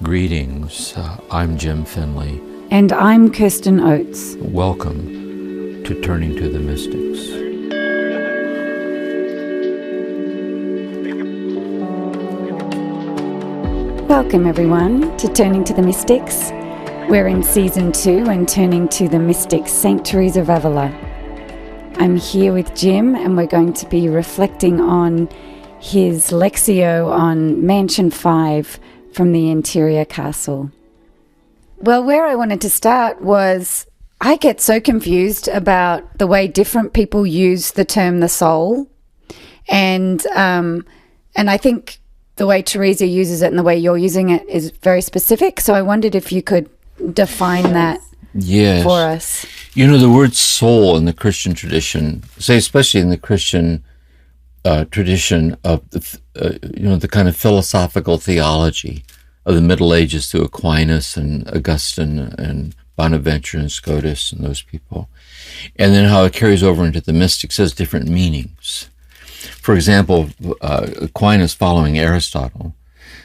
Greetings, I'm Jim Finley. And I'm Kirsten Oates. Welcome to Turning to the Mystics. Welcome everyone to Turning to the Mystics. We're in Season 2 and turning to the mystic Saint Teresa of Avila. I'm here with Jim and we're going to be reflecting on his Lectio on Mansion 5 from the interior castle. Well, where I wanted to start was I get so confused about the way different people use the term the soul, and I think the way Teresa uses it and the way you're using it is very specific. So I wondered if you could define that for us. You know, the word soul in the Christian tradition, say especially in the Christian tradition of the kind of philosophical theology of the Middle Ages through Aquinas and Augustine and Bonaventure and Scotus and those people, and then how it carries over into the mystics has different meanings. For example, Aquinas, following Aristotle,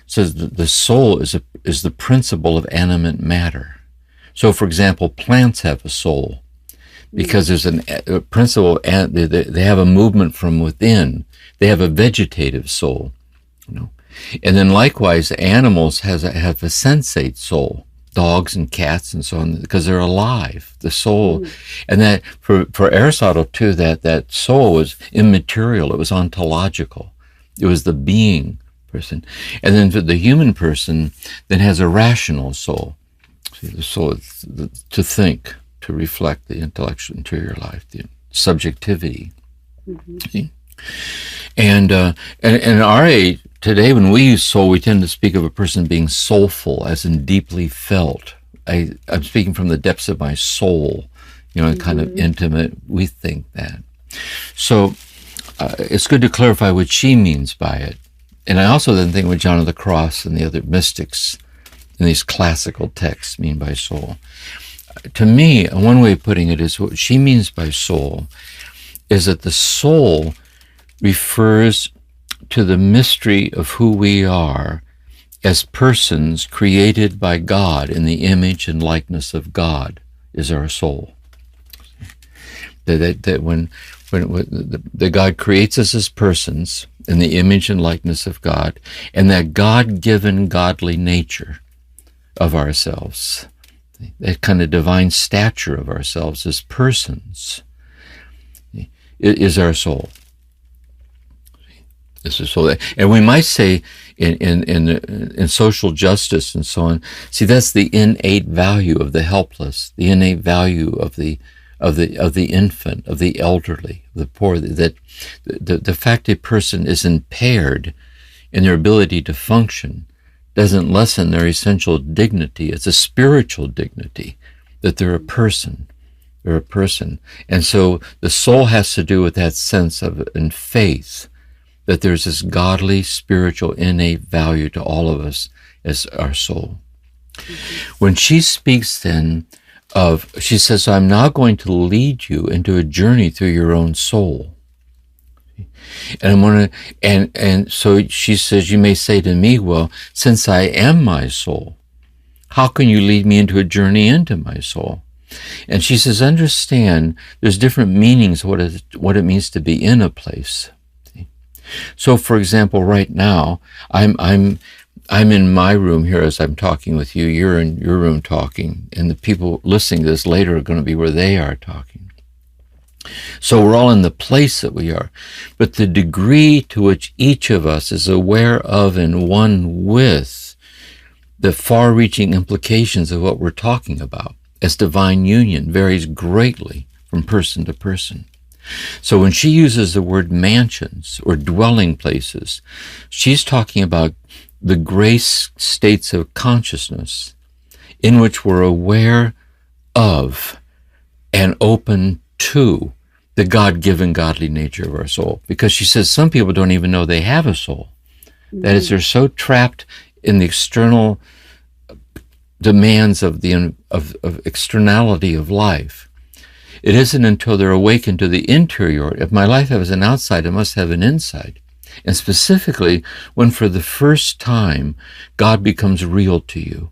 says that the soul is the principle of animate matter. So, for example, plants have a soul because there's a principle, and they have a movement from within. They have a vegetative soul, And then likewise, animals have a sensate soul, dogs and cats and so on, because they're alive, the soul. And that for Aristotle too, that soul was immaterial, it was ontological. It was the being person. And then for the human person then has a rational soul. See, the soul is to think, to reflect the intellectual interior life, the subjectivity. See? And in our age today, when we use soul, we tend to speak of a person being soulful, as in deeply felt. I'm speaking from the depths of my soul, kind of intimate. We think that. So it's good to clarify what she means by it. And I also then think what John of the Cross and the other mystics in these classical texts mean by soul. To me, one way of putting it is what she means by soul is that the soul refers to the mystery of who we are as persons created by God in the image and likeness of God is our soul. That when God creates us as persons in the image and likeness of God, and that God-given godly nature of ourselves, that kind of divine stature of ourselves as persons, is our soul. This is so, and we might say in social justice and so on. See, that's the innate value of the helpless, the innate value of the infant, of the elderly, of the poor. That the fact a person is impaired in their ability to function doesn't lessen their essential dignity. It's a spiritual dignity that they're a person. They're a person, and so the soul has to do with that sense of in faith, that there's this godly, spiritual, innate value to all of us as our soul. When she speaks then she says, so I'm now going to lead you into a journey through your own soul. And so she says, you may say to me, well, since I am my soul, how can you lead me into a journey into my soul? And she says, understand, there's different meanings of what it means to be in a place. So, for example, right now, I'm in my room here as I'm talking with you. You're in your room talking, and the people listening to this later are going to be where they are talking. So we're all in the place that we are, but the degree to which each of us is aware of and one with the far-reaching implications of what we're talking about as divine union varies greatly from person to person. So when she uses the word mansions or dwelling places, she's talking about the grace states of consciousness in which we're aware of and open to the God-given godly nature of our soul. Because she says some people don't even know they have a soul. That is, they're so trapped in the external demands of externality of life. It isn't until they're awakened to the interior. If my life has an outside, it must have an inside. And specifically, when for the first time, God becomes real to you.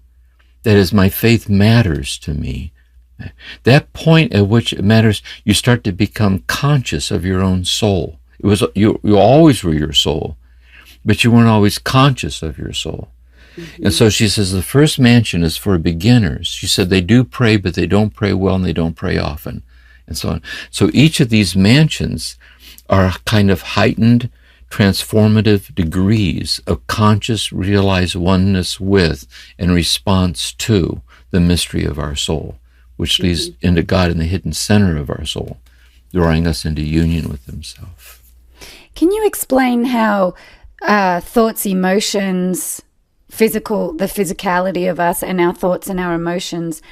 That is, my faith matters to me. That point at which it matters, you start to become conscious of your own soul. You always were your soul, but you weren't always conscious of your soul. Mm-hmm. And so she says the first mansion is for beginners. She said they do pray, but they don't pray well and they don't pray often, and so on. So each of these mansions are kind of heightened, transformative degrees of conscious, realized oneness with and response to the mystery of our soul, which leads into God in the hidden center of our soul, drawing us into union with Himself. Can you explain how thoughts, emotions, the physicality of us and our thoughts and our emotions,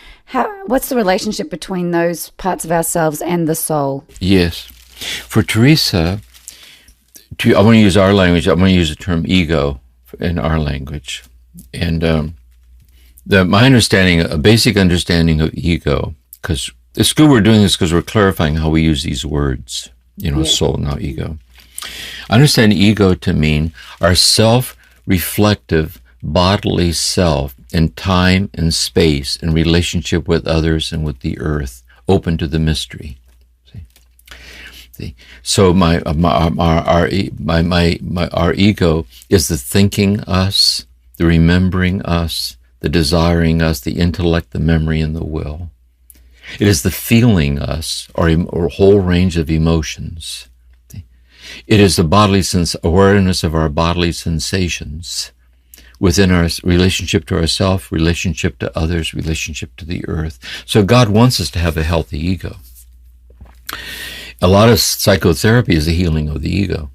what's the relationship between those parts of ourselves and the soul? Yes. For Teresa, I want to use our language. I'm going to use the term ego in our language. And my understanding, a basic understanding of ego, because at school we're doing this because we're clarifying how we use these words, soul, now ego. I understand ego to mean our self-reflective bodily self in time and space in relationship with others and with the earth, open to the mystery. So our ego is the thinking us, the remembering us, the desiring us, the intellect, the memory, and the will. It is the feeling us, or a whole range of emotions. It is the bodily awareness of our bodily sensations within our relationship to ourselves, relationship to others, relationship to the earth. So God wants us to have a healthy ego. A lot of psychotherapy is the healing of the ego,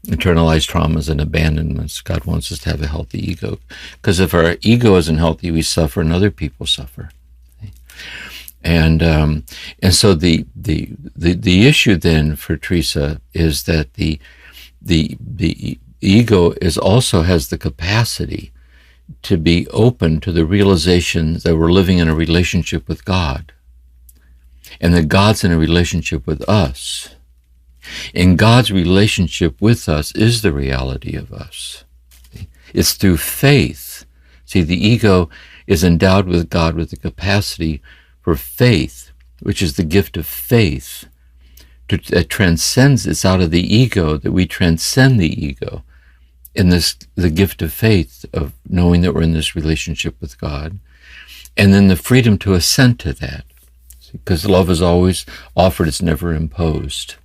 internalized traumas and abandonments. God wants us to have a healthy ego, because if our ego isn't healthy, we suffer and other people suffer. And so the issue then for Teresa is that the ego also has the capacity to be open to the realization that we're living in a relationship with God, and that God's in a relationship with us. And God's relationship with us is the reality of us. It's through faith. See, the ego is endowed with God with the capacity for faith, which is the gift of faith, that transcends. It's out of the ego that we transcend the ego in the gift of faith, of knowing that we're in this relationship with God, and then the freedom to assent to that, because love is always offered, it's never imposed.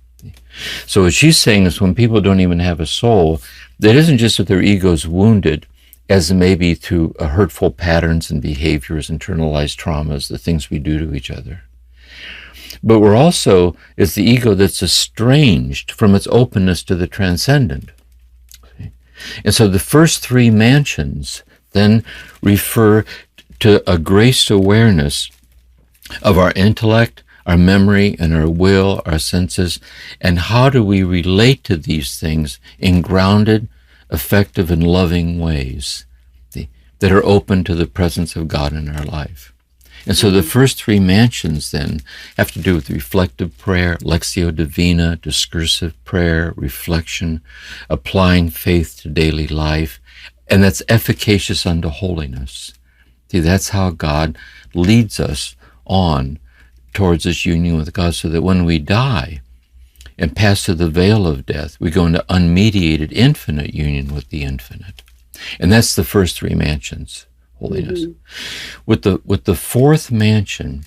So what she's saying is, when people don't even have a soul, it isn't just that their ego is wounded, as maybe through hurtful patterns and behaviors, internalized traumas, the things we do to each other. But it's the ego that's estranged from its openness to the transcendent. And so the first three mansions then refer to a graced awareness of our intellect, our memory, and our will, our senses, and how do we relate to these things in grounded, effective, and loving ways that are open to the presence of God in our life. And so the first three mansions then have to do with reflective prayer, lectio divina, discursive prayer, reflection, applying faith to daily life, and that's efficacious unto holiness. See, that's how God leads us on towards this union with God, so that when we die and pass through the veil of death, we go into unmediated infinite union with the infinite. And that's the first three mansions, holiness. Mm-hmm. With the fourth mansion,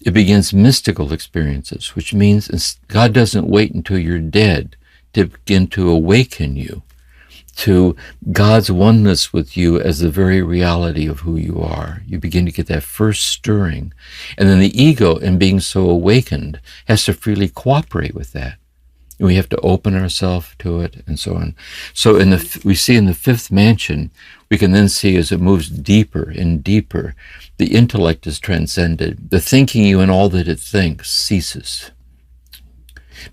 it begins mystical experiences, which means God doesn't wait until you're dead to begin to awaken you to God's oneness with you as the very reality of who you are. You begin to get that first stirring. And then the ego, in being so awakened, has to freely cooperate with that. And we have to open ourselves to it, and so on. So we see in the fifth mansion, we can then see as it moves deeper and deeper, the intellect is transcended. The thinking you and all that it thinks ceases,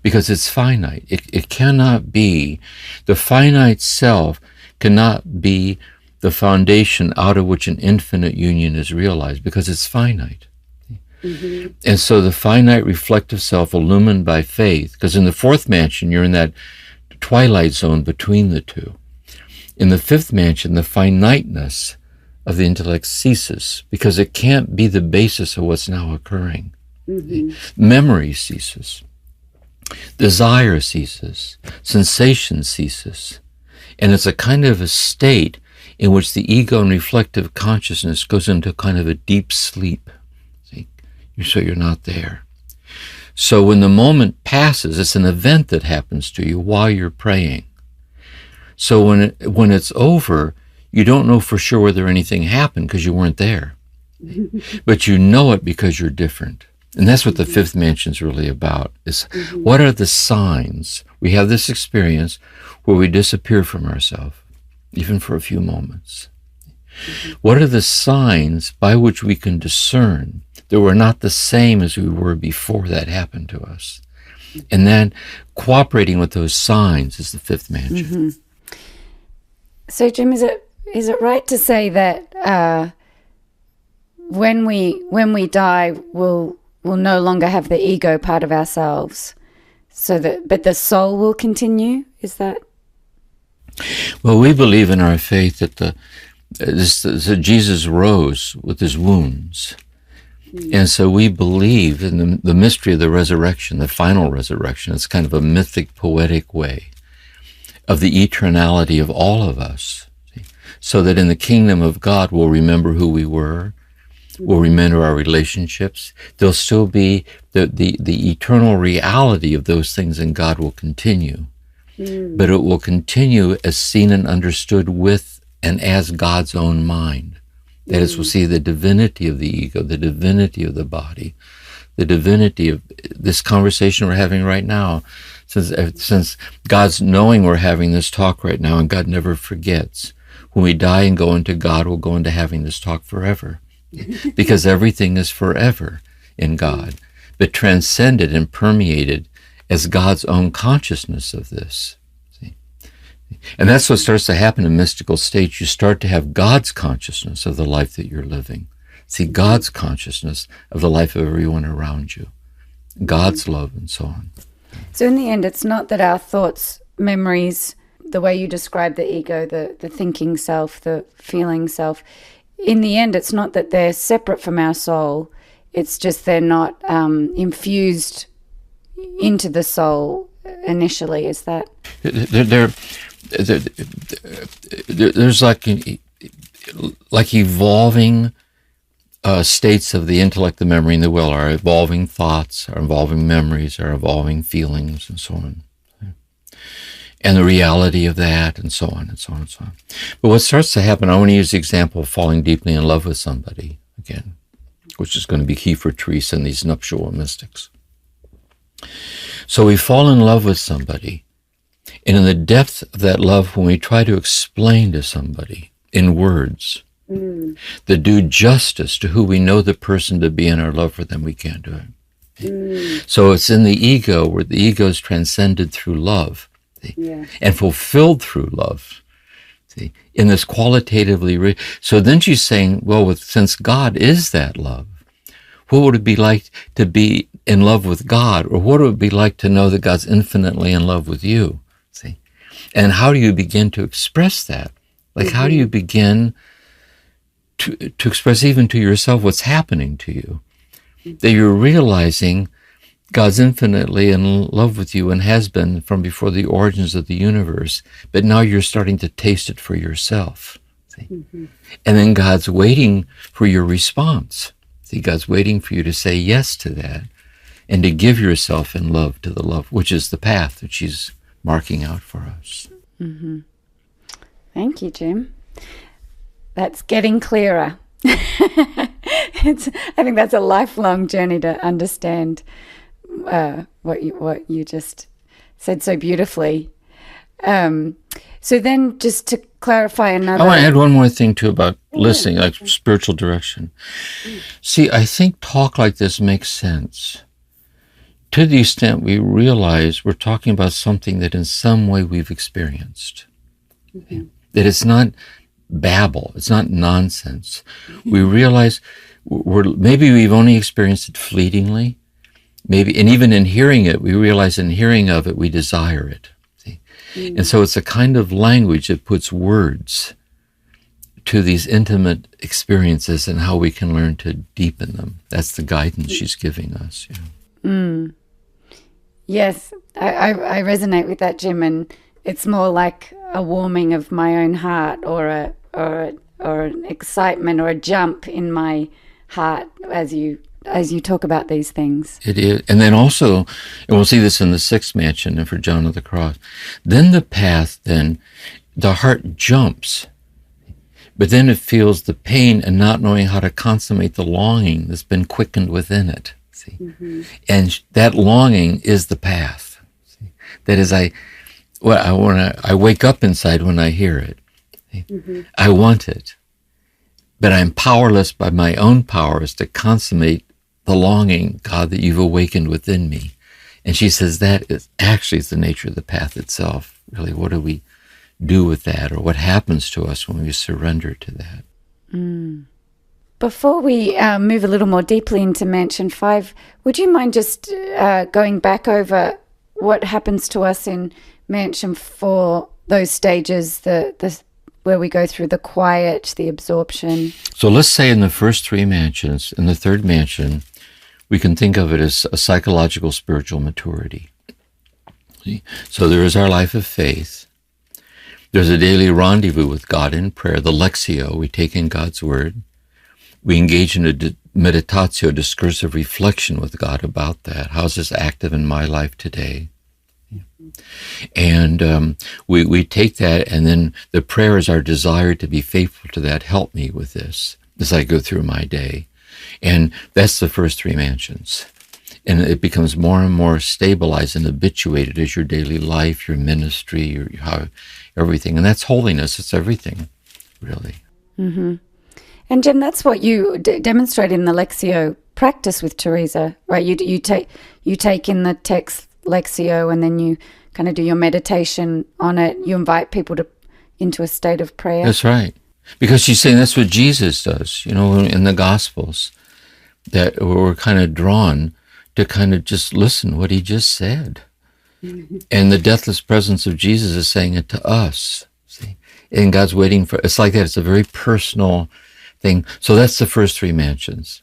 because it's finite. It cannot be, the finite self cannot be the foundation out of which an infinite union is realized, because it's finite. Mm-hmm. And so the finite reflective self, illumined by faith, because in the fourth mansion you're in that twilight zone between the two. In the fifth mansion, the finiteness of the intellect ceases because it can't be the basis of what's now occurring. Memory ceases. Desire ceases. Sensation ceases. And it's a kind of a state in which the ego and reflective consciousness goes into kind of a deep sleep. See? So you're not there. So when the moment passes, it's an event that happens to you while you're praying. So when it's over, you don't know for sure whether anything happened because you weren't there. But you know it because you're different. And that's what the fifth mansion is really about, is what are the signs? We have this experience where we disappear from ourselves, even for a few moments. What are the signs by which we can discern that we're not the same as we were before that happened to us? And then cooperating with those signs is the fifth mansion. So, Jim, is it right to say that when we die, we'll no longer have the ego part of ourselves, but the soul will continue? Is that? Well, we believe in our faith that Jesus rose with his wounds. And so we believe in the mystery of the resurrection, the final resurrection. It's kind of a mythic, poetic way of the eternality of all of us. So that in the kingdom of God, we'll remember who we were. We'll remember our relationships. There'll still be the eternal reality of those things in God will continue. But it will continue as seen and understood with and as God's own mind. That is, we'll see the divinity of the ego, the divinity of the body, the divinity of this conversation we're having right now. Since God's knowing we're having this talk right now, and God never forgets. When we die and go into God, we'll go into having this talk forever. Because everything is forever in God, but transcended and permeated as God's own consciousness of this. See? And that's what starts to happen in mystical states. You start to have God's consciousness of the life that you're living. See, God's consciousness of the life of everyone around you. God's love and so on. So in the end, it's not that our thoughts, memories, the way you describe the ego, the thinking self, the feeling self, in the end, it's not that they're separate from our soul. It's just they're not infused into the soul initially. Is that? There's like evolving states of the intellect, the memory, and the will, our evolving thoughts, our evolving memories, our evolving feelings, and so on. And the reality of that, and so on, and so on, and so on. But what starts to happen, I want to use the example of falling deeply in love with somebody, again, which is going to be key for Teresa and these nuptial mystics. So we fall in love with somebody, and in the depth of that love, when we try to explain to somebody in words that do justice to who we know the person to be in our love for them, we can't do it. So it's in the ego, where the ego is transcended through love. And fulfilled through love, see, in this qualitatively. So then she's saying, well, since God is that love, what would it be like to be in love with God? Or what would it be like to know that God's infinitely in love with you? See, and how do you begin to express that? Like, how do you begin to express even to yourself what's happening to you? That you're realizing God's infinitely in love with you and has been from before the origins of the universe, but now you're starting to taste it for yourself. See? And then God's waiting for your response. See, God's waiting for you to say yes to that and to give yourself in love to the love, which is the path that she's marking out for us. Thank you, Jim. That's getting clearer. I think that's a lifelong journey to understand what you just said so beautifully. So then, just to clarify another... I want to add one more thing, too, about listening, like spiritual direction. See, I think talk like this makes sense to the extent we realize we're talking about something that in some way we've experienced. That it's not babble, it's not nonsense. We realize maybe we've only experienced it fleetingly, maybe, and even in hearing it, we realize in hearing of it, we desire it. See? And so it's a kind of language that puts words to these intimate experiences and how we can learn to deepen them. That's the guidance she's giving us. Yes, I resonate with that, Jim, and it's more like a warming of my own heart, or an excitement or a jump in my heart as you talk about these things. It is. And then also, and we'll see this in the sixth mansion and for John of the Cross, then the path, then the heart jumps, but then it feels the pain and not knowing how to consummate the longing that's been quickened within it. See? And that longing is the path. See? That is, I wake up inside when I hear it. I want it, but I'm powerless by my own powers to consummate the longing, God, that you've awakened within me. And she says that is actually the nature of the path itself. Really, what do we do with that, or what happens to us when we surrender to that? Before we move a little more deeply into Mansion 5, would you mind just going back over what happens to us in Mansion 4, those stages, the where we go through the quiet, the absorption? So let's say in the first three mansions, in the third mansion, we can think of it as a psychological spiritual maturity. See? So there is our life of faith. There's a daily rendezvous with God in prayer, the Lectio, we take in God's Word. We engage in a meditatio, discursive reflection with God about that. How is this active in my life today? And we take that, and then the prayer is our desire to be faithful to that. Help me with this as I go through my day. And that's the first three mansions. And it becomes more and more stabilized and habituated as your daily life, your ministry, your everything. And that's holiness. It's everything, really. And Jim, that's what you demonstrate in the Lectio practice with Teresa, right? You take in the text Lectio, and then you kind of do your meditation on it. You invite people into a state of prayer. That's right. Because she's saying that's what Jesus does, in the Gospels, that we're kind of drawn to kind of just listen what he just said. And the deathless presence of Jesus is saying it to us. See? And God's waiting for, it's like that. It's a very personal thing. So that's the first three mansions.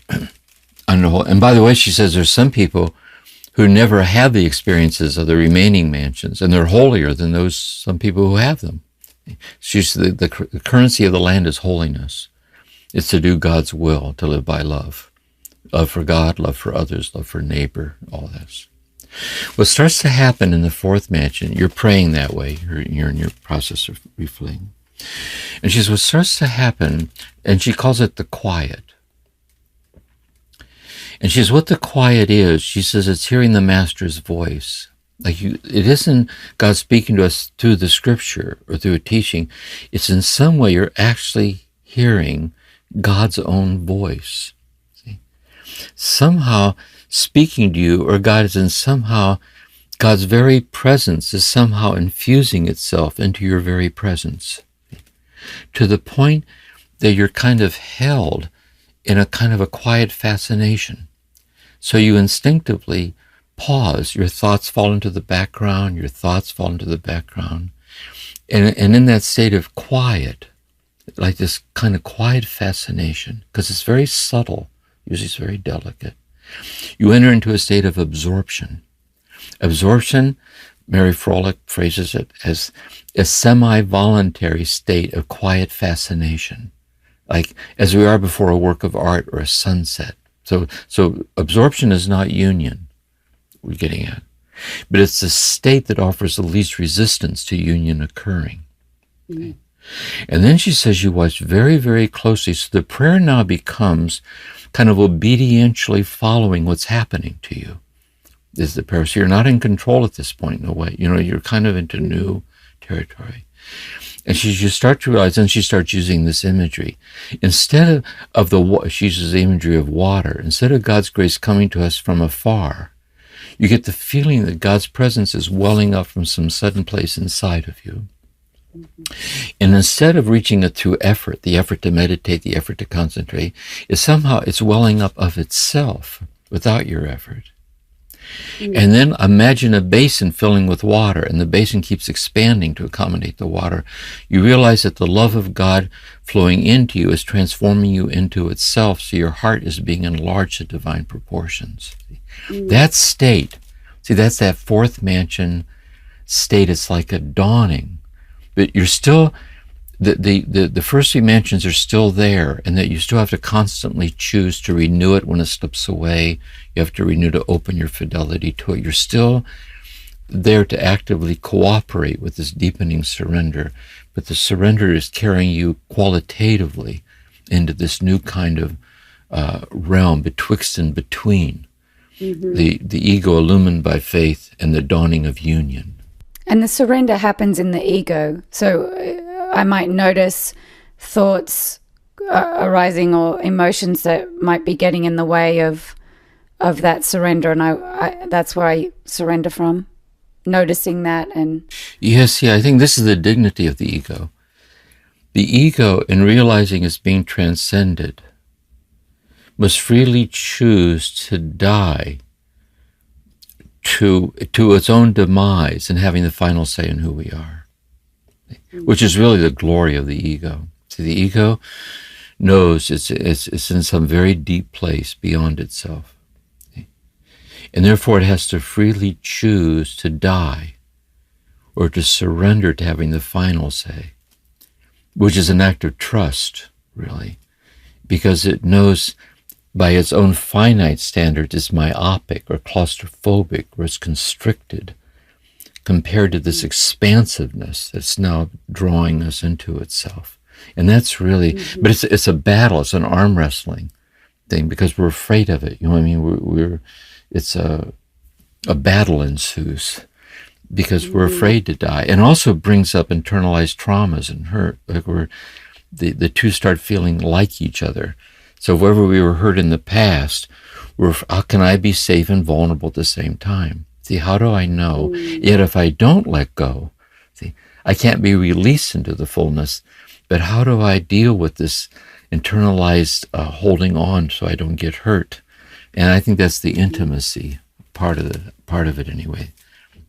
And by the way, she says there's some people who never have the experiences of the remaining mansions, and they're holier than some people who have them. She's the currency of the land is holiness. It's to do God's will, to live by love. Love for God, love for others, love for neighbor, all this. What starts to happen in the fourth mansion, you're praying that way, you're in your process of reflecting. And she says, what starts to happen, and she calls it the quiet. And she says, what the quiet is, she says, it's hearing the Master's voice. It isn't God speaking to us through the scripture or through a teaching. It's in some way you're actually hearing God's own voice. See? Somehow speaking to you, or God is in somehow, God's very presence is somehow infusing itself into your very presence. To the point that you're kind of held in a kind of a quiet fascination. So you instinctively pause, your thoughts fall into the background, and in that state of quiet, like this kind of quiet fascination, because it's very subtle, usually it's very delicate, you enter into a state of absorption. Absorption, Mary Froelich phrases it as a semi-voluntary state of quiet fascination, like as we are before a work of art or a sunset. So absorption is not union, we're getting at. But it's the state that offers the least resistance to union occurring. Okay? And then she says you watch very, very closely. So the prayer now becomes kind of obedientially following what's happening to you. Is the prayer. So you're not in control at this point in a way. You're kind of into new territory. And you start to realize, and she starts using this imagery. Instead she uses the imagery of water. Instead of God's grace coming to us from afar, you get the feeling that God's presence is welling up from some sudden place inside of you. And instead of reaching it through effort, the effort to meditate, the effort to concentrate, it's welling up of itself without your effort. And then imagine a basin filling with water, and the basin keeps expanding to accommodate the water. You realize that the love of God flowing into you is transforming you into itself, so your heart is being enlarged to divine proportions. That state, see, that's that fourth mansion state. It's like a dawning, but you're still, the first three mansions are still there, and that you still have to constantly choose to renew it when it slips away. You have to renew to open your fidelity to it. You're still there to actively cooperate with this deepening surrender, but the surrender is carrying you qualitatively into this new kind of realm betwixt and between the ego illumined by faith and the dawning of union. And the surrender happens in the ego. So I might notice thoughts arising or emotions that might be getting in the way of that surrender, and I that's where I surrender from, noticing that. And yes, yeah, I think this is the dignity of the ego. The ego, in realizing it's being transcended, must freely choose to die to its own demise and having the final say in who we are, which is really the glory of the ego. See, the ego knows it's in some very deep place beyond itself. And therefore it has to freely choose to die or to surrender to having the final say, which is an act of trust, really, because it knows by its own finite standards it's myopic or claustrophobic or it's constricted compared to this expansiveness that's now drawing us into itself. And that's really, but it's a battle, it's an arm wrestling thing because we're afraid of it. You know what I mean? It's a battle ensues because we're afraid to die, and also brings up internalized traumas and hurt. Like the two start feeling like each other. So wherever we were hurt in the past, how can I be safe and vulnerable at the same time? See, how do I know? Yet if I don't let go, see, I can't be released into the fullness. But how do I deal with this internalized holding on so I don't get hurt? And I think that's the intimacy part of it anyway,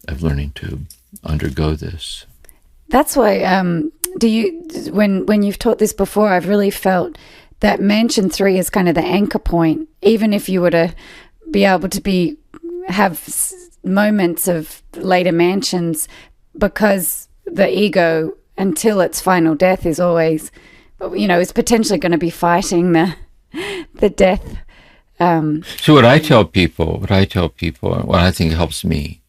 of learning to undergo this. That's why when you've taught this before, I've really felt that mansion 3 is kind of the anchor point. Even if you were to be able to have moments of later mansions, because the ego, until its final death, is always, is potentially going to be fighting the death. So what I tell people, what I think helps me,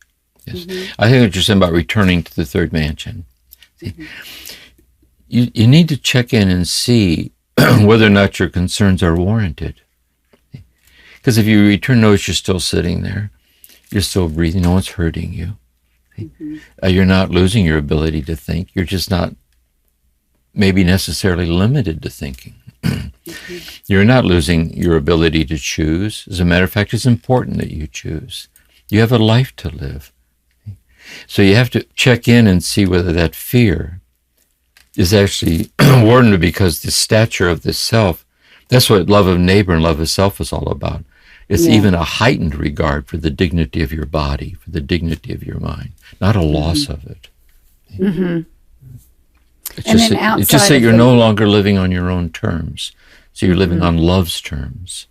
is I think what you're saying about returning to the third mansion. See, you need to check in and see whether or not your concerns are warranted. Because if you return, notice you're still sitting there, you're still breathing, no one's hurting you. You're not losing your ability to think. You're just not maybe necessarily limited to thinking. You're not losing your ability to choose. As a matter of fact, it's important that you choose. You have a life to live. So you have to check in and see whether that fear is actually warranted, because the stature of the self, that's what love of neighbor and love of self is all about. It's even a heightened regard for the dignity of your body, for the dignity of your mind, not a loss of it. It's just that you're no longer living on your own terms. So you're living on love's terms,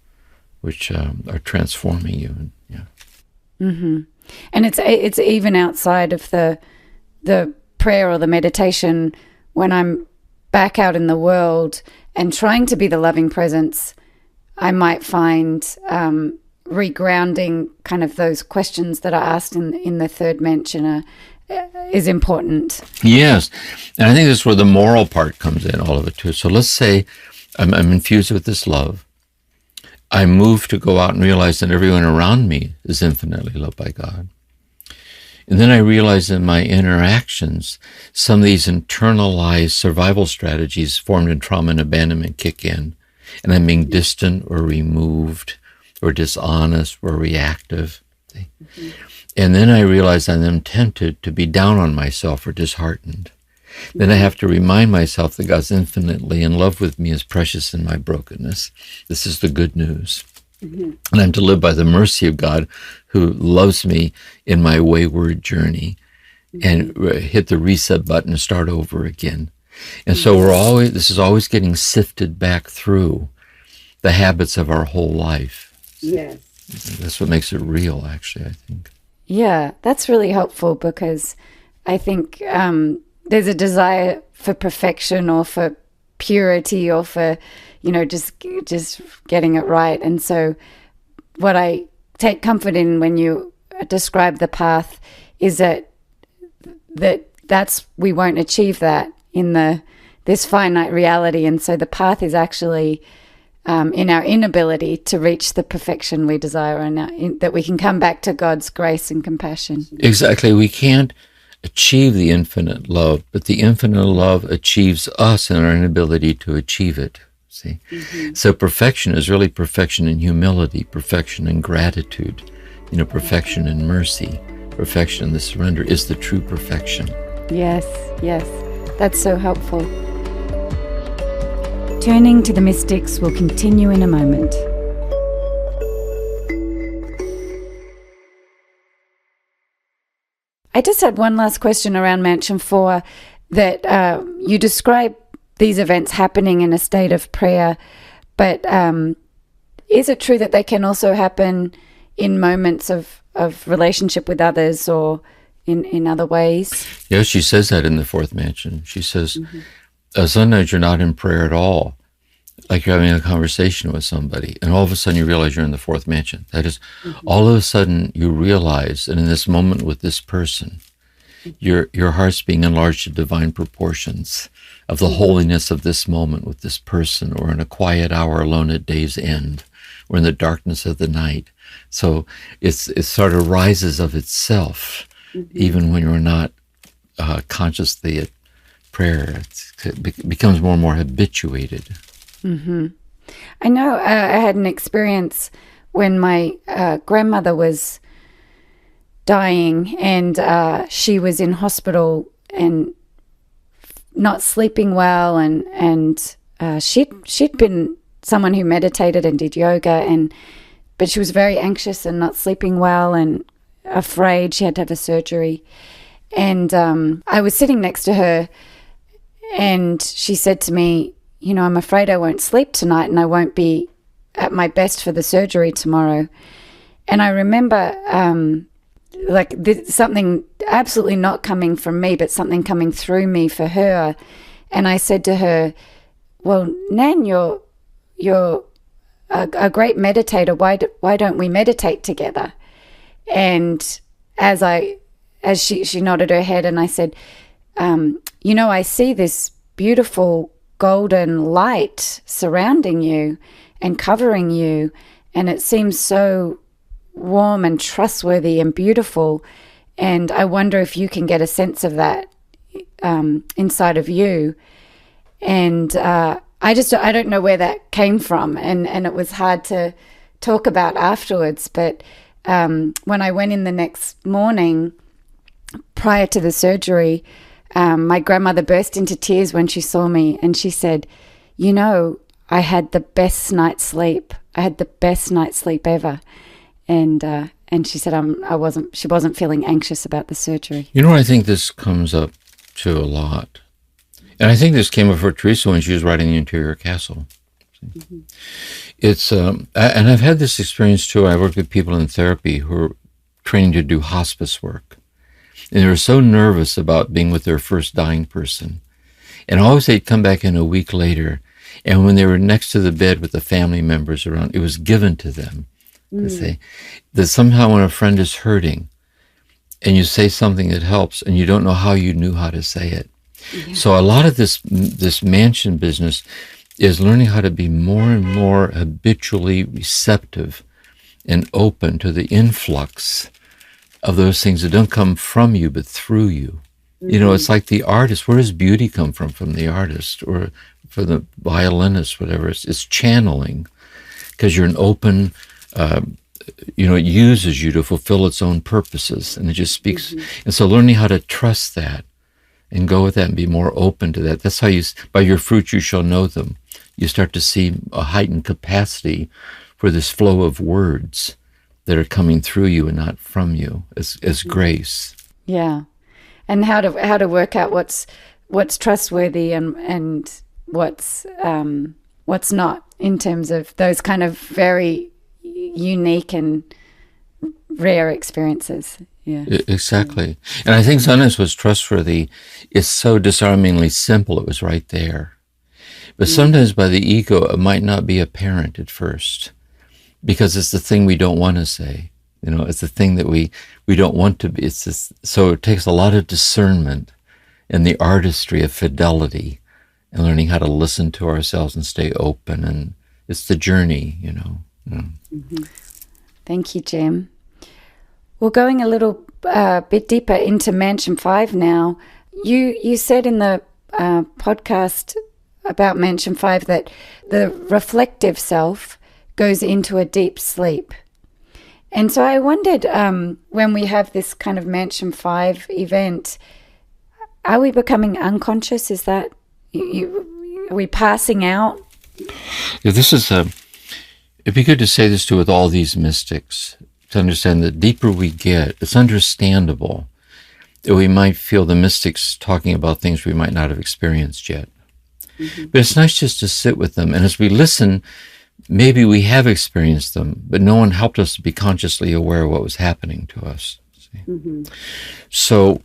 which are transforming you. And it's even outside of the prayer or the meditation. When I'm back out in the world and trying to be the loving presence, I might find regrounding kind of those questions that are asked in the third mansion is important. Yes, and I think that's where the moral part comes in, all of it too. So let's say I'm infused with this love. I move to go out and realize that everyone around me is infinitely loved by God. And then I realize in my interactions, some of these internalized survival strategies formed in trauma and abandonment kick in. And I'm being distant or removed or dishonest or reactive. And then I realize I'm tempted to be down on myself or disheartened. Then I have to remind myself that God's infinitely in love with me, is precious in my brokenness. This is the good news. And I'm to live by the mercy of God who loves me in my wayward journey, and hit the reset button and start over again. And so this is always getting sifted back through the habits of our whole life. Yes. That's what makes it real, actually, I think. Yeah, that's really helpful, because I think there's a desire for perfection or for purity or for, just getting it right. And so what I take comfort in when you describe the path is that's we won't achieve that in this finite reality. And so the path is actually in our inability to reach the perfection we desire, and that we can come back to God's grace and compassion. Exactly. We can't achieve the infinite love, but the infinite love achieves us in our inability to achieve it. See? So perfection is really perfection in humility, perfection in gratitude, perfection in mercy, perfection in the surrender is the true perfection. Yes, that's so helpful. Turning to the mystics will continue in a moment. I just had one last question around Mansion 4, that you describe these events happening in a state of prayer, but is it true that they can also happen in moments of relationship with others or in other ways? Yeah, she says that in the fourth mansion. She says, sometimes you're not in prayer at all, like you're having a conversation with somebody, and all of a sudden you realize you're in the fourth mansion. That is, all of a sudden you realize that in this moment with this person, your heart's being enlarged to divine proportions of the holiness of this moment with this person, or in a quiet hour alone at day's end, or in the darkness of the night. So it sort of rises of itself, even when you're not consciously at prayer. It becomes more and more habituated. I know I had an experience when my grandmother was dying, and she was in hospital and not sleeping well, and she'd been someone who meditated and did yoga, but she was very anxious and not sleeping well and afraid. She had to have a surgery, and I was sitting next to her, and she said to me, I'm afraid I won't sleep tonight, and I won't be at my best for the surgery tomorrow. And I remember something absolutely not coming from me, but something coming through me for her. And I said to her, well, Nan, you're a great meditator. Why don't we meditate together? And as she nodded her head, and I said, I see this beautiful golden light surrounding you and covering you, and it seems so warm and trustworthy and beautiful, and I wonder if you can get a sense of that inside of you. And I don't know where that came from, and it was hard to talk about afterwards, but when I went in the next morning prior to the surgery, my grandmother burst into tears when she saw me, and she said, I had the best night's sleep. I had the best night's sleep ever. And she said she wasn't feeling anxious about the surgery. I think this comes up to a lot. And I think this came up for Teresa when she was writing The Interior Castle. It's and I've had this experience too. I work with people in therapy who are training to do hospice work. And they were so nervous about being with their first dying person. And always they'd come back in a week later, and when they were next to the bed with the family members around, it was given to them to say that somehow when a friend is hurting and you say something that helps and you don't know how you knew how to say it. Yeah. So a lot of this mansion business is learning how to be more and more habitually receptive and open to the influx of those things that don't come from you but through you. It's like the artist. Where does beauty come from? From the artist, or for the violinist, whatever. It's channeling, because you're an open, it uses you to fulfill its own purposes, and it just speaks. And so learning how to trust that and go with that and be more open to that. That's how by your fruit you shall know them. You start to see a heightened capacity for this flow of words that are coming through you and not from you as grace. Yeah. And how to work out what's trustworthy and what's not, in terms of those kind of very unique and rare experiences. Yeah. Exactly. And I think sometimes what's trustworthy is so disarmingly simple, it was right there. But sometimes by the ego, it might not be apparent at first, because it's the thing we don't want to say. It's the thing that we don't want to be. It's just, so it takes a lot of discernment and the artistry of fidelity and learning how to listen to ourselves and stay open. And it's the journey, Mm-hmm. Thank you, Jim. Well, going a little bit deeper into Mansion 5 now, you said in the podcast about Mansion 5 that the reflective self goes into a deep sleep. And so I wondered, when we have this kind of Mansion 5 event, are we becoming unconscious? Is that, are we passing out? Yeah, it'd be good to say this too with all these mystics, to understand that the deeper we get, it's understandable that we might feel the mystics talking about things we might not have experienced yet. Mm-hmm. But it's nice just to sit with them. And as we listen, maybe we have experienced them, but no one helped us to be consciously aware of what was happening to us. Mm-hmm. So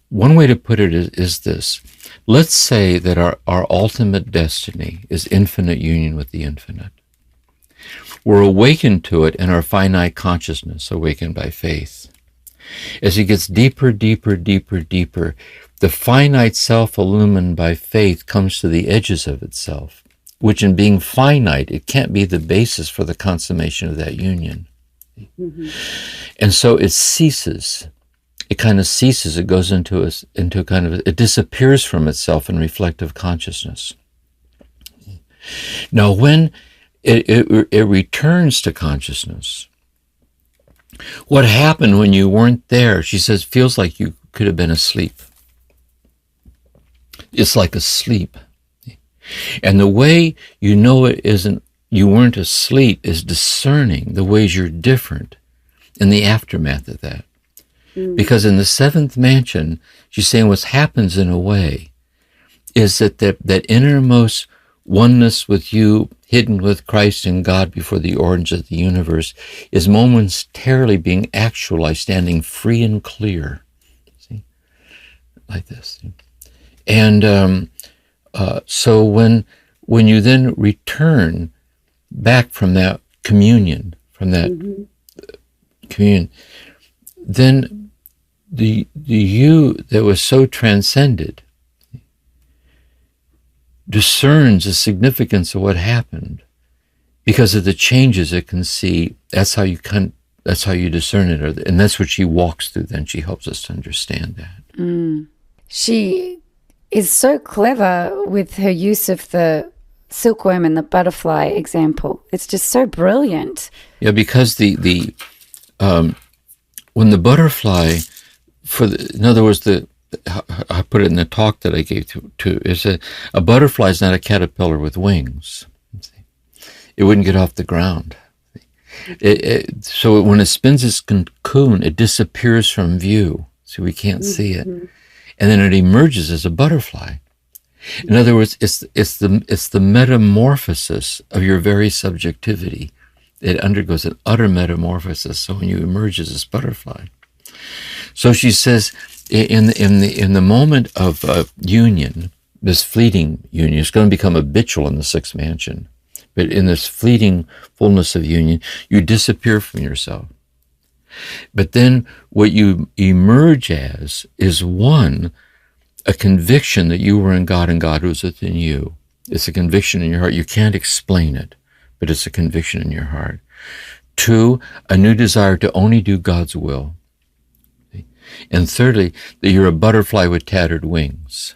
one way to put it is this. Let's say that our ultimate destiny is infinite union with the infinite. We're awakened to it in our finite consciousness, awakened by faith. As it gets deeper, deeper, deeper, deeper, the finite self illumined by faith comes to the edges of itself, which in being finite, it can't be the basis for the consummation of that union. Mm-hmm. And so it ceases. It kind of ceases. It goes into kind of, it disappears from itself in reflective consciousness. Now, when it returns to consciousness, what happened when you weren't there, she says, feels like you could have been asleep. It's like a sleep. And the way you know you weren't asleep is discerning the ways you're different in the aftermath of that. Mm. Because in the seventh mansion, she's saying what happens in a way is that innermost oneness with you, hidden with Christ and God before the origins of the universe, is momentarily being actualized, standing free and clear. See? Like this. And so when you then return back from that communion, communion, then the you that was so transcended discerns the significance of what happened because of the changes it can see. That's how you discern it, and that's what she walks through. Then she helps us to understand that. Mm. She is so clever with her use of the silkworm and the butterfly example. It's just so brilliant. Yeah, because when the butterfly, in other words, I put it in the talk that I gave to is a butterfly is not a caterpillar with wings. It wouldn't get off the ground. So when it spins its cocoon, it disappears from view, so we can't see it, and then it emerges as a butterfly. In other words, it's the metamorphosis of your very subjectivity. It undergoes an utter metamorphosis. So when you emerge as this butterfly, so she says, in the moment of union, this fleeting union is going to become habitual in the sixth mansion. But in this fleeting fullness of union, you disappear from yourself. But then what you emerge as is a conviction that you were in God and God was within you. It's a conviction in your heart. You can't explain it, but it's a conviction in your heart. 2, a new desire to only do God's will. And thirdly, that you're a butterfly with tattered wings.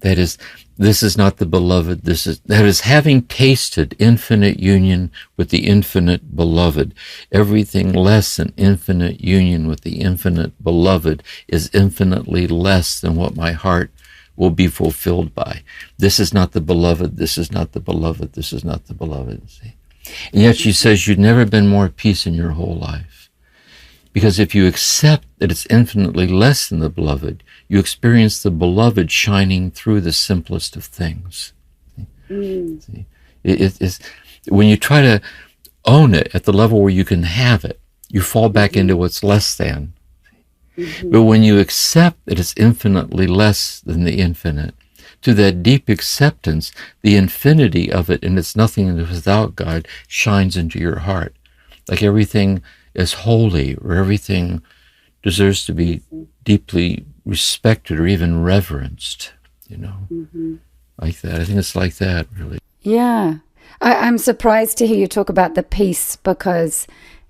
That is, this is not the beloved. That is having tasted infinite union with the infinite beloved. Everything less than infinite union with the infinite beloved is infinitely less than what my heart will be fulfilled by. This is not the beloved. This is not the beloved. This is not the beloved. See? And yet she says you've never been more at peace in your whole life. Because if you accept that it's infinitely less than the beloved, you experience the beloved shining through the simplest of things. See? It's, when you try to own it at the level where you can have it, you fall back into what's less than. But when you accept that it's infinitely less than the infinite, to that deep acceptance, the infinity of it and its nothing without God shines into your heart. Like everything is holy, or everything deserves to be deeply respected or even reverenced, like that. I think it's like that, really. Yeah. I'm surprised to hear you talk about the peace, because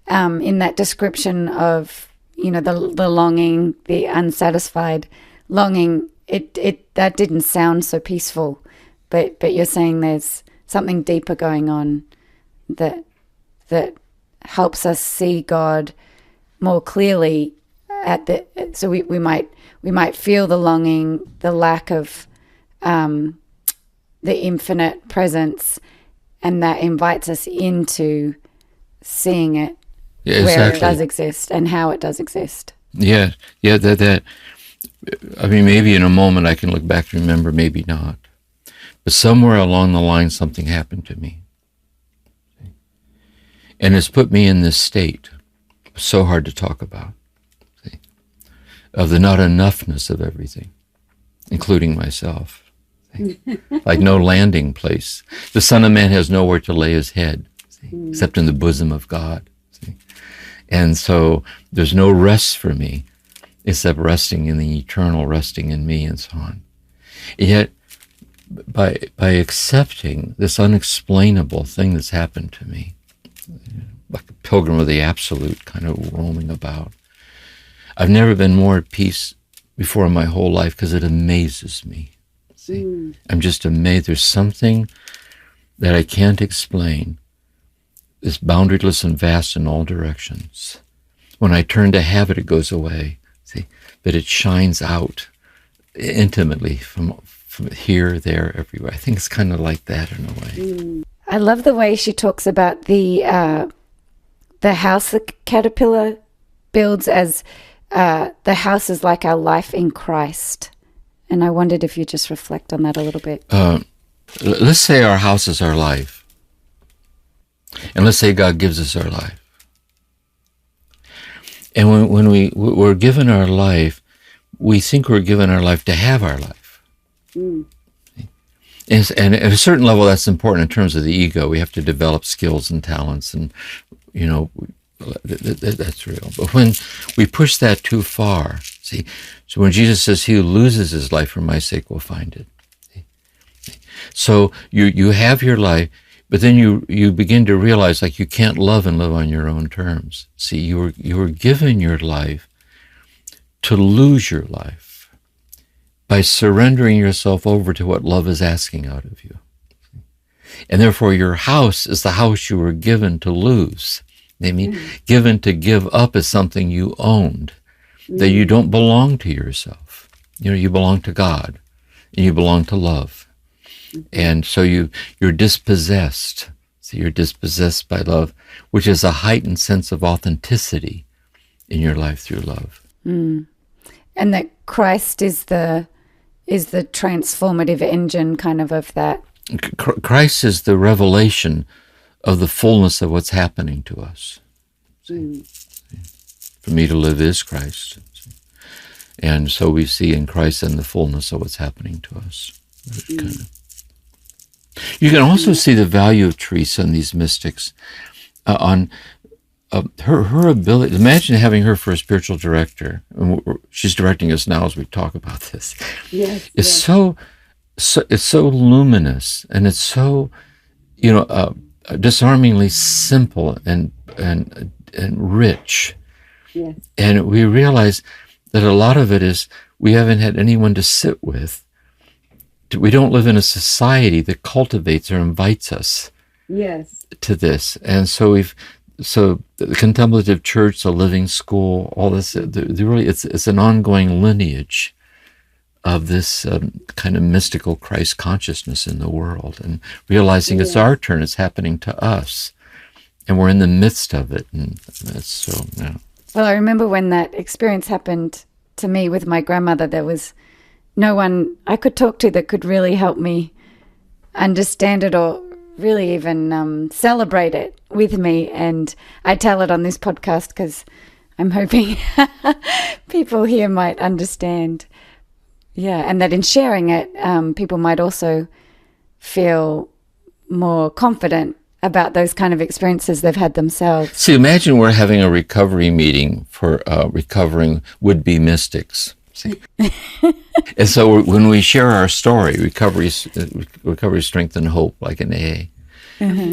in that description of, the longing, the unsatisfied longing, that didn't sound so peaceful, but you're saying there's something deeper going on that helps us see God more clearly so we might feel the longing, the lack of the infinite presence, and that invites us into seeing it where it does exist and how it does exist. Yeah, that I mean, maybe in a moment I can look back and remember, maybe not. But somewhere along the line, something happened to me. And it's put me in this state, so hard to talk about, of the not enoughness of everything, including myself. Like no landing place. The Son of Man has nowhere to lay his head, except in the bosom of God. And so there's no rest for me, except resting in the eternal, resting in me, and so on. And yet, by accepting this unexplainable thing that's happened to me, like a pilgrim of the absolute kind of roaming about, I've never been more at peace before in my whole life, because it amazes me. I'm just amazed. There's something that I can't explain. It's boundaryless and vast in all directions. When I turn to have it, it goes away. But it shines out intimately from here, there, everywhere. I think it's kind of like that in a way. I love the way she talks about the house the caterpillar builds as the house is like our life in Christ. And I wondered if you just reflect on that a little bit. Let's say our house is our life. And let's say God gives us our life. And when we're given our life, we think we're given our life to have our life. And at a certain level, that's important in terms of the ego. We have to develop skills and talents, and, that's real. But when we push that too far, so when Jesus says, he who loses his life for my sake will find it. So you have your life, but then you begin to realize, like, you can't love and live on your own terms. See, you were given your life to lose your life by surrendering yourself over to what love is asking out of you. And therefore your house is the house you were given to lose. I mean, given to give up as something you owned, that you don't belong to yourself. You belong to God, and you belong to love. And so you're dispossessed. So you're dispossessed by love, which is a heightened sense of authenticity in your life through love. And that Christ is the transformative engine kind of that. Christ is the revelation of the fullness of what's happening to us. For me to live is Christ. And so we see in Christ and the fullness of what's happening to us. You can also see the value of Teresa and these mystics on her ability. Imagine having her for a spiritual director. She's directing us now as we talk about this. Yes, it's so it's so luminous, and it's so disarmingly simple and rich. Yes. And we realize that a lot of it is we haven't had anyone to sit with. We don't live in a society that cultivates or invites us to this. And so the contemplative church, the living school, all this, really, it's an ongoing lineage of this kind of mystical Christ consciousness in the world, and realizing it's our turn, it's happening to us. and we're in the midst of it. And that's so, yeah. Well, I remember when that experience happened to me with my grandmother, there was no one I could talk to that could really help me understand it or really even celebrate it with me. And I tell it on this podcast because I'm hoping people here might understand. Yeah, and that in sharing it, people might also feel more confident about those kind of experiences they've had themselves. See, imagine we're having a recovery meeting for recovering would-be mystics. See? And so when we share our story, recovery, strength, and hope, like in AA,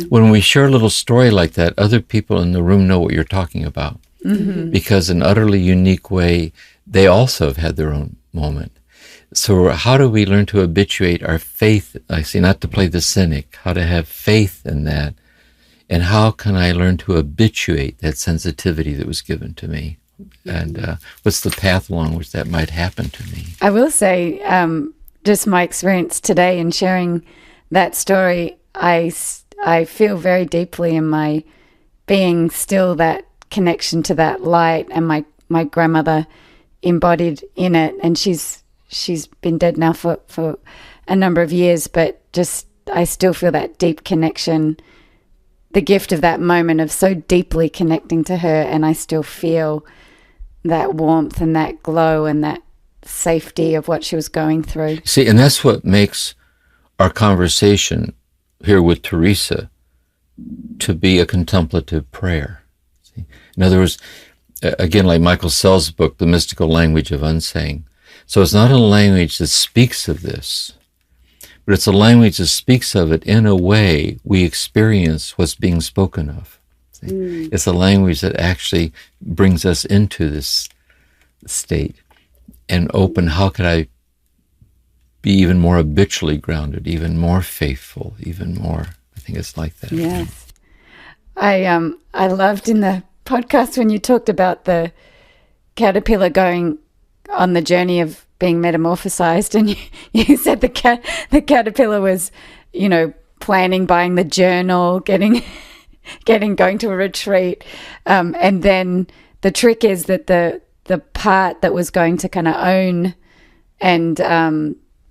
when we share a little story like that, other people in the room know what you're talking about. Because in an utterly unique way, they also have had their own moment. So how do we learn to habituate our faith? I see, not to play the cynic, how to have faith in that. And how can I learn to habituate that sensitivity that was given to me? And what's the path along which that might happen to me? I will say, just my experience today in sharing that story, I feel very deeply in my being still that connection to that light, and my grandmother embodied in it. And she's been dead now for a number of years, but just I still feel that deep connection, the gift of that moment of so deeply connecting to her, and I still feel that warmth and that glow and that safety of what she was going through. See, and that's what makes our conversation here with Teresa to be a contemplative prayer. See? In other words, again, like Michael Sell's book, The Mystical Language of Unsaying. So it's not a language that speaks of this, but it's a language that speaks of it in a way we experience what's being spoken of. See? It's a language that actually brings us into this state and open, how could I be even more habitually grounded, even more faithful, even more, I think it's like that. Yes. I loved in the podcast when you talked about the caterpillar going on the journey of being metamorphosized, and you said the caterpillar was, planning, buying the journal, going to a retreat, and then the trick is that the part that was going to kind of own and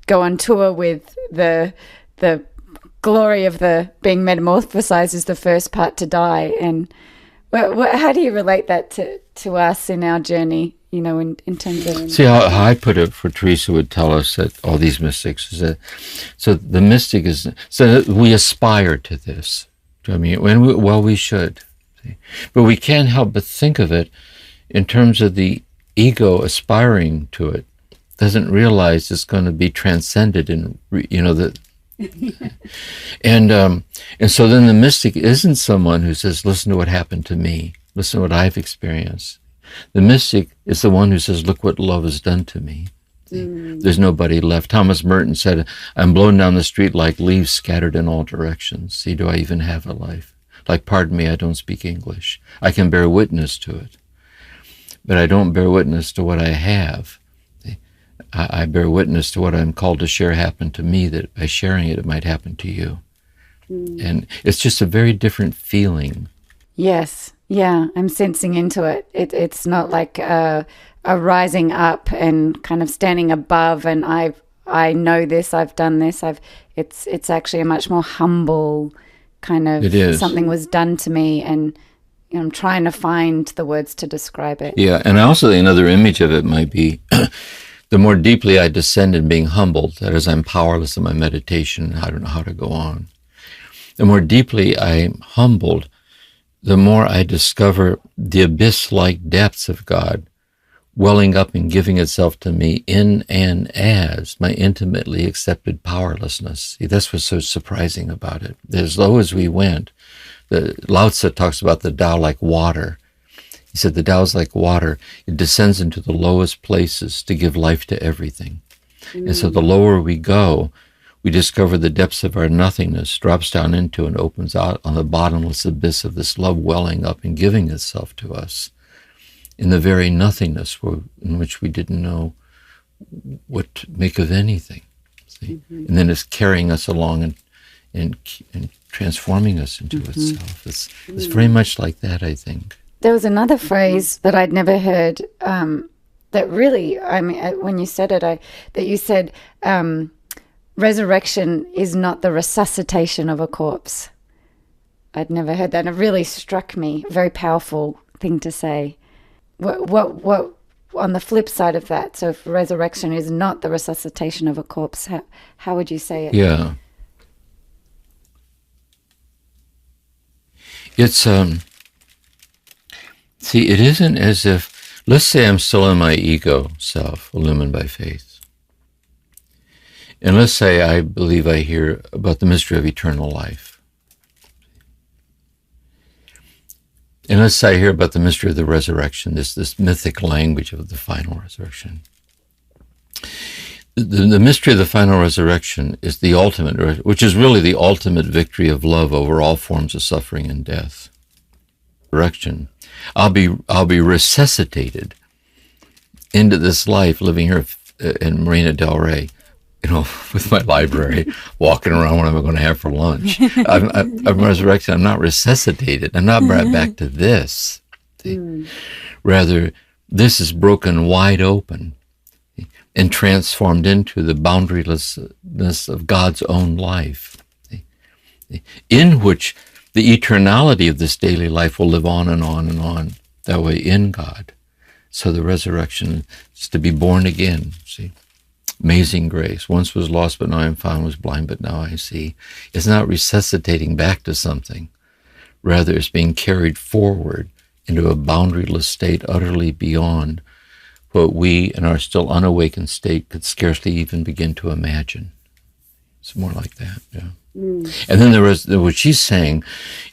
go on tour with the glory of the being metamorphosized is the first part to die. And how do you relate that to us in our journey? In terms of... See, how I put it, for Teresa would tell us that all these mystics is that, so the mystic is, so that we aspire to this. I mean, we should. See? But we can't help but think of it in terms of the ego aspiring to it. Doesn't realize it's going to be transcended in, and so then the mystic isn't someone who says, listen to what happened to me. Listen to what I've experienced. The mystic is the one who says, look what love has done to me. There's nobody left. Thomas Merton said, I'm blown down the street like leaves scattered in all directions. See, do I even have a life? Like, pardon me, I don't speak English. I can bear witness to it, but I don't bear witness to what I have. I bear witness to what I'm called to share happened to me, that by sharing it, it might happen to you. And it's just a very different feeling. Yes. Yeah, I'm sensing into it. It's not like a rising up and kind of standing above and I know this, I've done this. It's actually a much more humble kind of, it is. Something was done to me, and I'm trying to find the words to describe it. Yeah, and also another image of it might be the more deeply I descend in being humbled, that is, I'm powerless in my meditation, I don't know how to go on. The more deeply I'm humbled, the more I discover the abyss-like depths of God welling up and giving itself to me in and as my intimately accepted powerlessness. See, that's what's so surprising about it. As low as we went, Lao Tzu talks about the Tao like water. He said the Tao is like water. It descends into the lowest places to give life to everything. And so the lower we go, we discover the depths of our nothingness, drops down into and opens out on the bottomless abyss of this love welling up and giving itself to us in the very nothingness in which we didn't know what to make of anything. See? And then it's carrying us along and transforming us into itself. It's very much like that, I think. There was another phrase that I'd never heard that really, I mean, when you said it, that you said, resurrection is not the resuscitation of a corpse. I'd never heard that, and it really struck me. A very powerful thing to say. What on the flip side of that? So, if resurrection is not the resuscitation of a corpse, how would you say it? Yeah, it's See, it isn't as if, let's say I'm still in my ego self, illumined by faith. And let's say I believe I hear about the mystery of eternal life. And let's say I hear about the mystery of the resurrection, this mythic language of the final resurrection. The mystery of the final resurrection is the ultimate, which is really the ultimate victory of love over all forms of suffering and death. Resurrection. I'll be resuscitated into this life, living here in Marina del Rey, with my library, walking around what I'm going to have for lunch. I'm resurrected. I'm not resuscitated. I'm not brought back to this. Rather, this is broken wide open and transformed into the boundarylessness of God's own life, in which the eternality of this daily life will live on and on and on, that way in God. So the resurrection is to be born again, see. Amazing grace. Once was lost, but now I am found, was blind, but now I see. It's not resuscitating back to something. Rather, it's being carried forward into a boundaryless state utterly beyond what we in our still unawakened state could scarcely even begin to imagine. It's more like that, yeah. And then what she's saying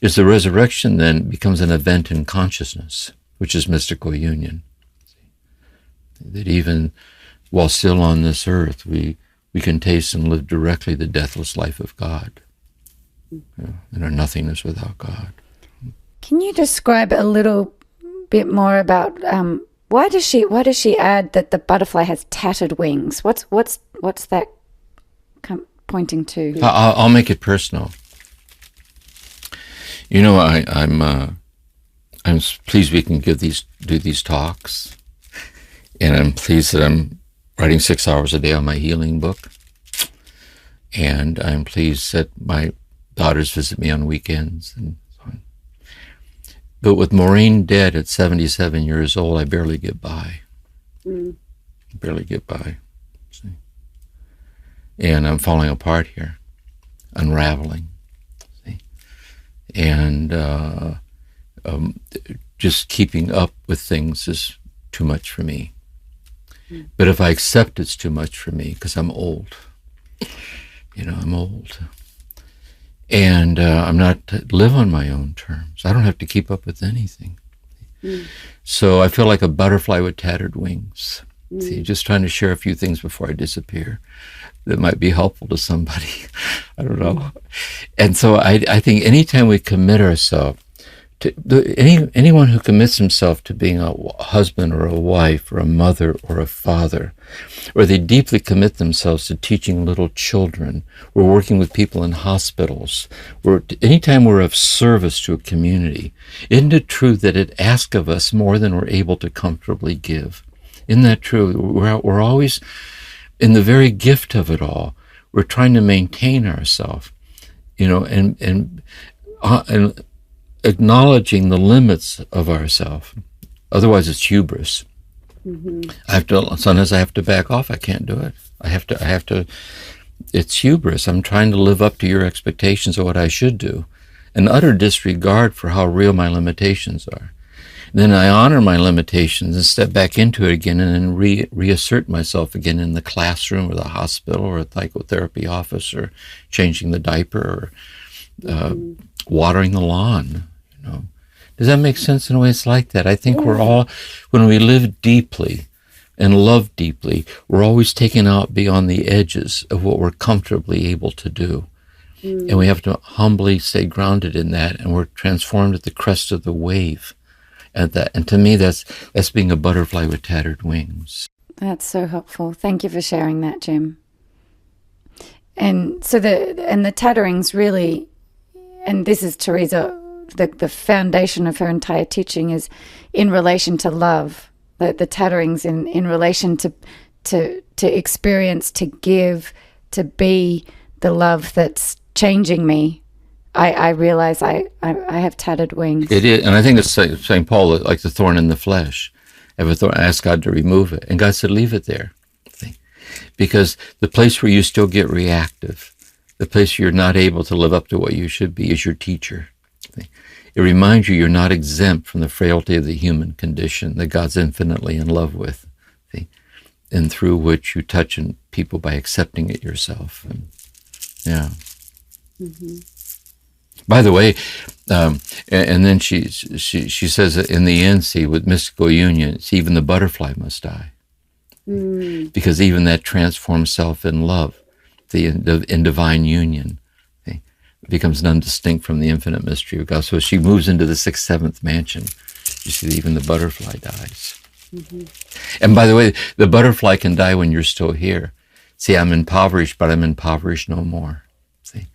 is the resurrection then becomes an event in consciousness, which is mystical union. That even while still on this earth, we can taste and live directly the deathless life of God, and our nothingness without God. Can you describe a little bit more about why does she add that the butterfly has tattered wings? What's that pointing to? I'll make it personal. I'm pleased we can do these talks, and I'm pleased that I'm writing 6 hours a day on my healing book, and I'm pleased that my daughters visit me on weekends and so on. But with Maureen dead at 77 years old, I barely get by. Barely get by. See? And I'm falling apart here, unraveling. See? And just keeping up with things is too much for me. But if I accept it's too much for me, because I'm old, I'm old. And I'm not to live on my own terms. I don't have to keep up with anything. So I feel like a butterfly with tattered wings. See, just trying to share a few things before I disappear that might be helpful to somebody. I don't know. And so I think anytime we commit ourselves to anyone who commits himself to being a husband or a wife or a mother or a father, or they deeply commit themselves to teaching little children, or working with people in hospitals, or anytime we're of service to a community, isn't it true that it asks of us more than we're able to comfortably give? Isn't that true? We're always, in the very gift of it all, we're trying to maintain ourselves, and acknowledging the limits of ourselves. Otherwise, it's hubris. Sometimes I have to back off. I can't do it. I have to. It's hubris. I'm trying to live up to your expectations of what I should do, an utter disregard for how real my limitations are. Then I honor my limitations and step back into it again, and then reassert myself again in the classroom or the hospital or a psychotherapy office, or changing the diaper, or watering the lawn. Does that make sense? In a way, it's like that. I think we're all, when we live deeply and love deeply, we're always taken out beyond the edges of what we're comfortably able to do. And we have to humbly stay grounded in that, and we're transformed at the crest of the wave. And to me, that's being a butterfly with tattered wings. That's so helpful. Thank you for sharing that, Jim. And so the tatterings really, and this is Teresa, the foundation of her entire teaching is in relation to love. The tatterings in relation to experience, to give, to be the love that's changing me. I realize I have tattered wings. It is, and I think it's St. Paul, like the thorn in the flesh. I asked God to remove it, and God said, leave it there. Because the place where you still get reactive, the place where you're not able to live up to what you should be, is your teacher. It reminds you you're not exempt from the frailty of the human condition that God's infinitely in love with, and through which you touch people by accepting it yourself. And, yeah. Mm-hmm. By the way, and then she says that in the end, see, with mystical union, even the butterfly must die. Because even that transformed self in love, in divine union, becomes non-distinct from the infinite mystery of God. So as she moves into the sixth, seventh mansion, you see that even the butterfly dies. Mm-hmm. And by the way, the butterfly can die when you're still here. See, I'm impoverished, but I'm impoverished no more. See,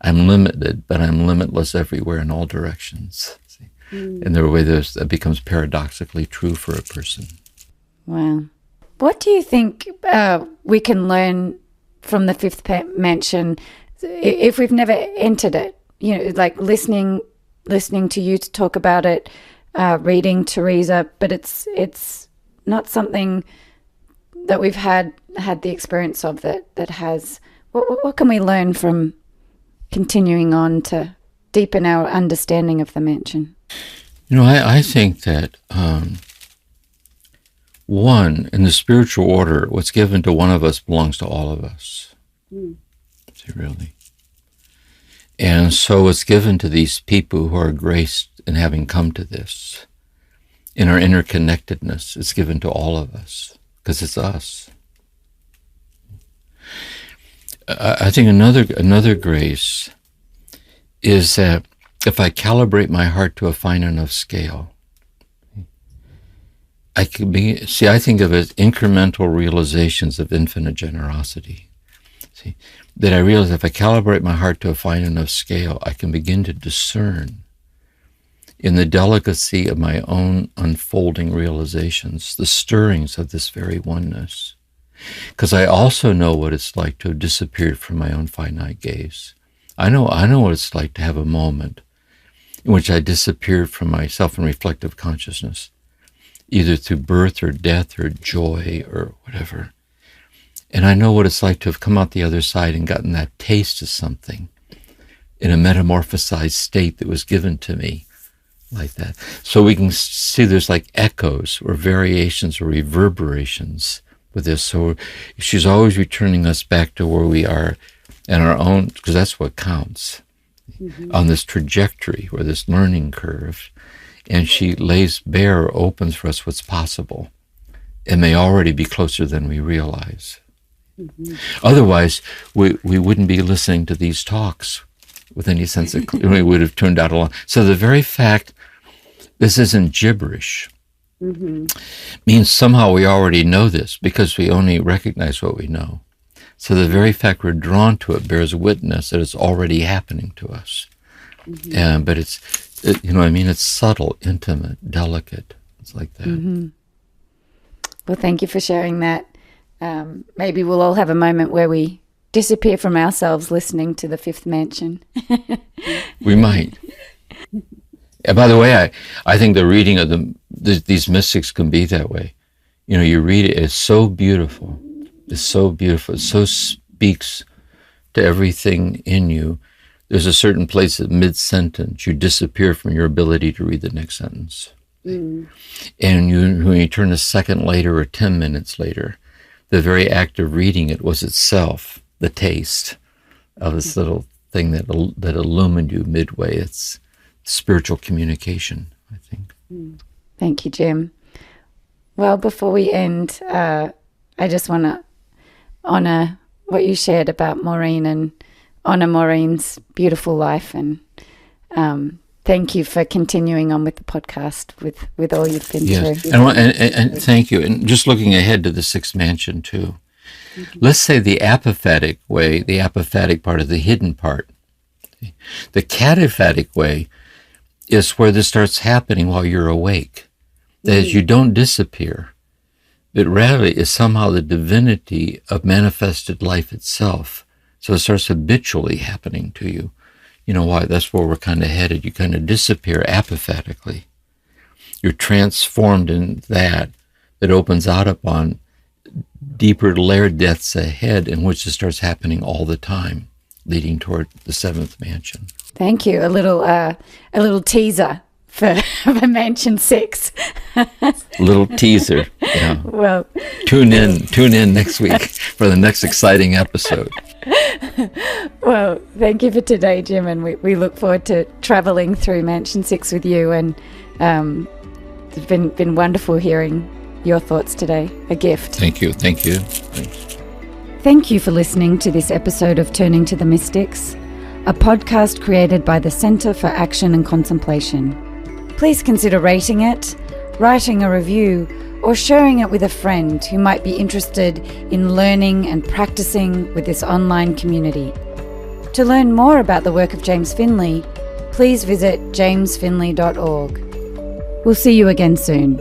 I'm limited, but I'm limitless everywhere in all directions. See, and there are ways that becomes paradoxically true for a person. Wow. What do you think we can learn from the fifth mansion if we've never entered it? You know, like listening to you to talk about it, reading Teresa, but it's not something that we've had the experience of that has. What can we learn from continuing on to deepen our understanding of the mansion? You know, I think that. One, in the spiritual order, what's given to one of us belongs to all of us. See, really. And so it's given to these people who are graced in having come to this. In our interconnectedness, it's given to all of us, because it's us. I think another grace is that if I calibrate my heart to a fine enough scale, I think of it as incremental realizations of infinite generosity. See, that I realize if I calibrate my heart to a fine enough scale, I can begin to discern in the delicacy of my own unfolding realizations, the stirrings of this very oneness. Because I also know what it's like to have disappeared from my own finite gaze. I know what it's like to have a moment in which I disappeared from myself in reflective consciousness, either through birth or death or joy or whatever. And I know what it's like to have come out the other side and gotten that taste of something in a metamorphosized state that was given to me like that. So we can see there's like echoes or variations or reverberations with this. So she's always returning us back to where we are in our own, because that's what counts, on this trajectory or this learning curve. And she lays bare or opens for us what's possible. It may already be closer than we realize. Otherwise, we wouldn't be listening to these talks with any sense of, we would have tuned out along. So the very fact this isn't gibberish means somehow we already know this because we only recognize what we know. So the very fact we're drawn to it bears witness that it's already happening to us. But it's subtle, intimate, delicate. It's like that. Well, thank you for sharing that. Maybe we'll all have a moment where we disappear from ourselves listening to the fifth mansion. We might. And by the way, I think the reading of these mystics can be that way. You know, you read it, it's so beautiful. It's so beautiful. It so speaks to everything in you. There's a certain place at mid-sentence, you disappear from your ability to read the next sentence. And when you turn a second later or 10 minutes later, the very act of reading it was itself the taste of this little thing that illumined you midway. It's spiritual communication, I think. Thank you, Jim. Well, before we end, I just want to honor what you shared about Maureen and honor Maureen's beautiful life. And thank you for continuing on with the podcast with all you've been through. And thank you. And just looking ahead to the sixth mansion too, Let's say the apophatic way, the apophatic part of the hidden part. The cataphatic way is where this starts happening while you're awake. That is, you don't disappear. It rather is somehow the divinity of manifested life itself. So it starts habitually happening to you. You know why? That's where we're kind of headed. You kind of disappear apophatically. You're transformed in that opens out upon deeper layered depths ahead, in which it starts happening all the time, leading toward the seventh mansion. Thank you. A little teaser for Mansion 6. Little teaser. Yeah. Well, tune in next week for the next exciting episode. Well, thank you for today, Jim, and we look forward to traveling through Mansion 6 with you, and it's been wonderful hearing your thoughts today. A gift. Thank you. Thanks. Thank you for listening to this episode of Turning to the Mystics, a podcast created by the Center for Action and Contemplation. Please consider rating it, writing a review, or sharing it with a friend who might be interested in learning and practicing with this online community. To learn more about the work of James Finley, please visit jamesfinley.org. We'll see you again soon.